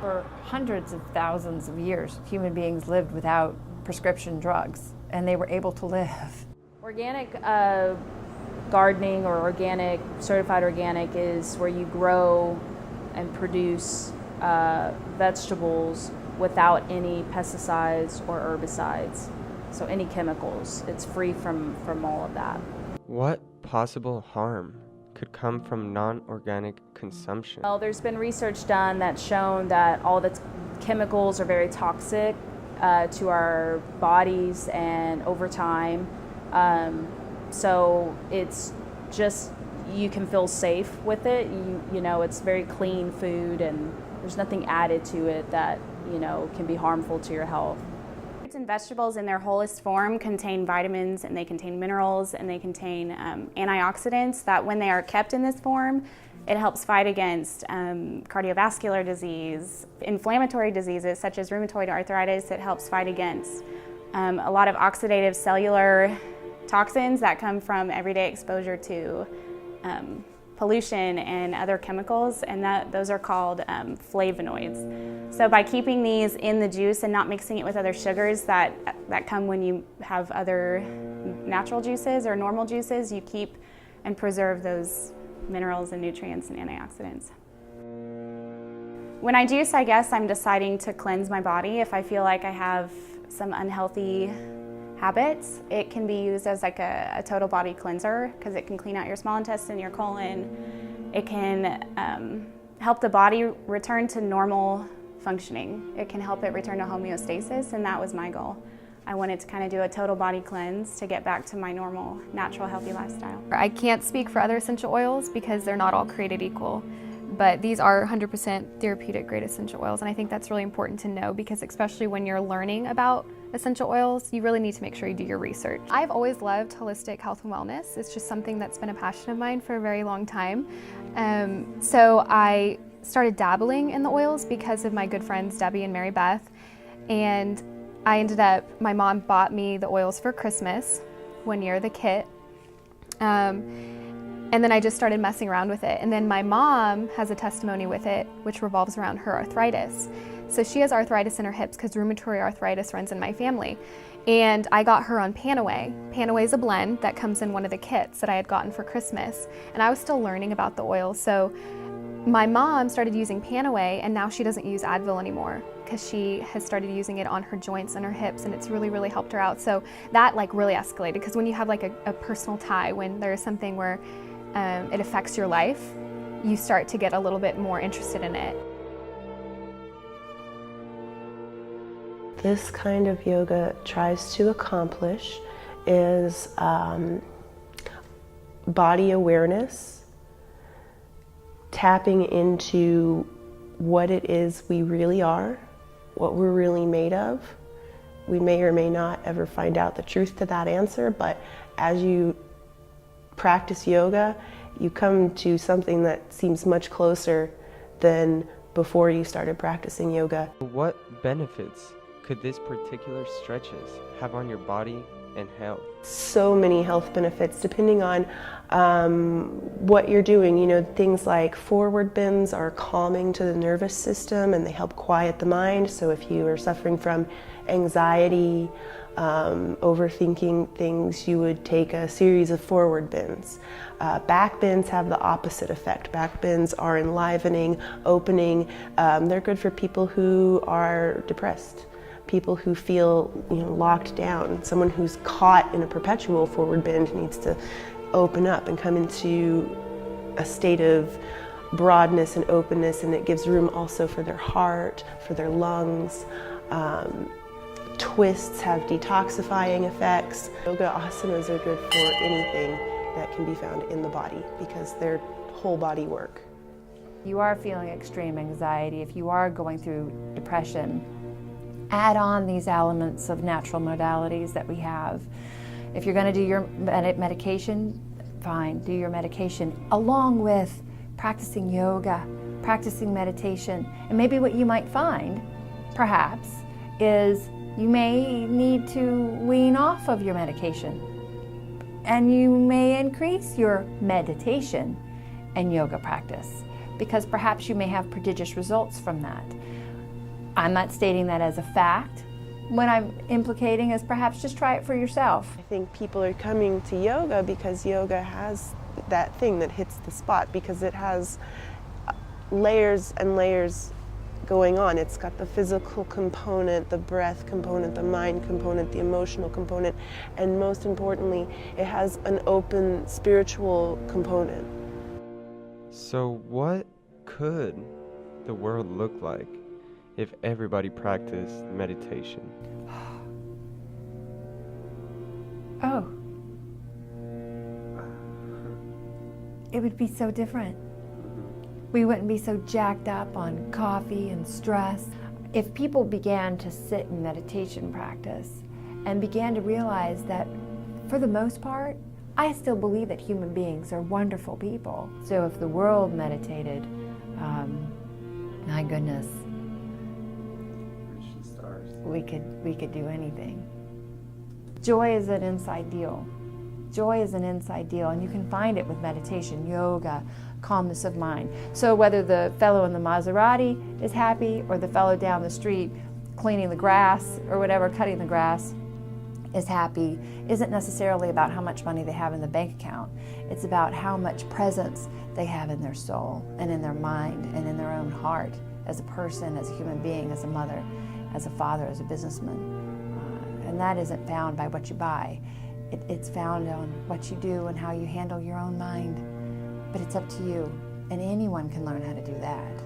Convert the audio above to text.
For hundreds of thousands of years, human beings lived without prescription drugs, and they were able to live. Organic gardening or organic, certified organic is where you grow and produce vegetables without any pesticides or herbicides, so any chemicals. It's free from all of that. What possible harm could come from non-organic consumption? Well, there's been research done that's shown that all the chemicals are very toxic to our bodies and over time. So it's just, you can feel safe with it. You know, it's very clean food and there's nothing added to it that, you know, can be harmful to your health. Fruits and vegetables in their wholest form contain vitamins and they contain minerals and they contain antioxidants that when they are kept in this form, it helps fight against cardiovascular disease, inflammatory diseases such as rheumatoid arthritis. It helps fight against a lot of oxidative cellular toxins that come from everyday exposure to pollution and other chemicals, and those are called flavonoids. So by keeping these in the juice and not mixing it with other sugars that come when you have other natural juices or normal juices, you keep and preserve those minerals and nutrients and antioxidants. When I juice, I guess I'm deciding to cleanse my body. If I feel like I have some unhealthy habits, it can be used as like a total body cleanser because it can clean out your small intestine, your colon. It can help the body return to normal functioning. It can help it return to homeostasis, and that was my goal. I wanted to kind of do a total body cleanse to get back to my normal, natural, healthy lifestyle. I can't speak for other essential oils because they're not all created equal, but these are 100% therapeutic grade essential oils, and I think that's really important to know because especially when you're learning about essential oils, you really need to make sure you do your research. I've always loved holistic health and wellness. It's just something that's been a passion of mine for a very long time. So I started dabbling in the oils because of my good friends Debbie and Mary Beth, and I ended up, my mom bought me the oils for Christmas one year, the kit, and then I just started messing around with it. And then my mom has a testimony with it, which revolves around her arthritis. So she has arthritis in her hips because rheumatoid arthritis runs in my family. And I got her on Panaway. Panaway is a blend that comes in one of the kits that I had gotten for Christmas. And I was still learning about the oil. So my mom started using Panaway, and now she doesn't use Advil anymore because she has started using it on her joints and her hips, and it's really, really helped her out. So that like really escalated because when you have like a personal tie, when there's something where it affects your life, you start to get a little bit more interested in it. This kind of yoga tries to accomplish is body awareness, tapping into what it is we really are, what we're really made of. We may or may not ever find out the truth to that answer, but as you practice yoga, you come to something that seems much closer than before you started practicing yoga. What benefits could this particular stretches have on your body and health? So many health benefits depending on what you're doing. You know, things like forward bends are calming to the nervous system and they help quiet the mind. So if you are suffering from anxiety, overthinking things, you would take a series of forward bends. Back bends have the opposite effect. Back bends are enlivening, opening. They're good for people who are depressed, people who feel locked down. Someone who's caught in a perpetual forward bend needs to open up and come into a state of broadness and openness, and it gives room also for their heart, for their lungs. Twists have detoxifying effects. Yoga asanas are good for anything that can be found in the body because they're whole body work. If you are feeling extreme anxiety, if you are going through depression, add on these elements of natural modalities that we have. If you're going to do your medication, fine, do your medication along with practicing yoga, practicing meditation. And maybe what you might find, perhaps, is you may need to wean off of your medication. And you may increase your meditation and yoga practice because perhaps you may have prodigious results from that. I'm not stating that as a fact. What I'm implicating is perhaps just try it for yourself. I think people are coming to yoga because yoga has that thing that hits the spot, because it has layers and layers going on. It's got the physical component, the breath component, the mind component, the emotional component, and most importantly, it has an open spiritual component. So what could the world look like if everybody practiced meditation? Oh. It would be so different. We wouldn't be so jacked up on coffee and stress. If people began to sit in meditation practice and began to realize that, for the most part, I still believe that human beings are wonderful people. So if the world meditated, my goodness, we could do anything. Joy is an inside deal. Joy is an inside deal, and you can find it with meditation, yoga, calmness of mind. So whether the fellow in the Maserati is happy, or the fellow down the street cleaning the grass or whatever, cutting the grass, is happy, isn't necessarily about how much money they have in the bank account. It's about how much presence they have in their soul and in their mind and in their own heart, as a person, as a human being, as a mother, as a father, as a businessman. And that isn't found by what you buy. It's found on what you do and how you handle your own mind. But it's up to you, and anyone can learn how to do that.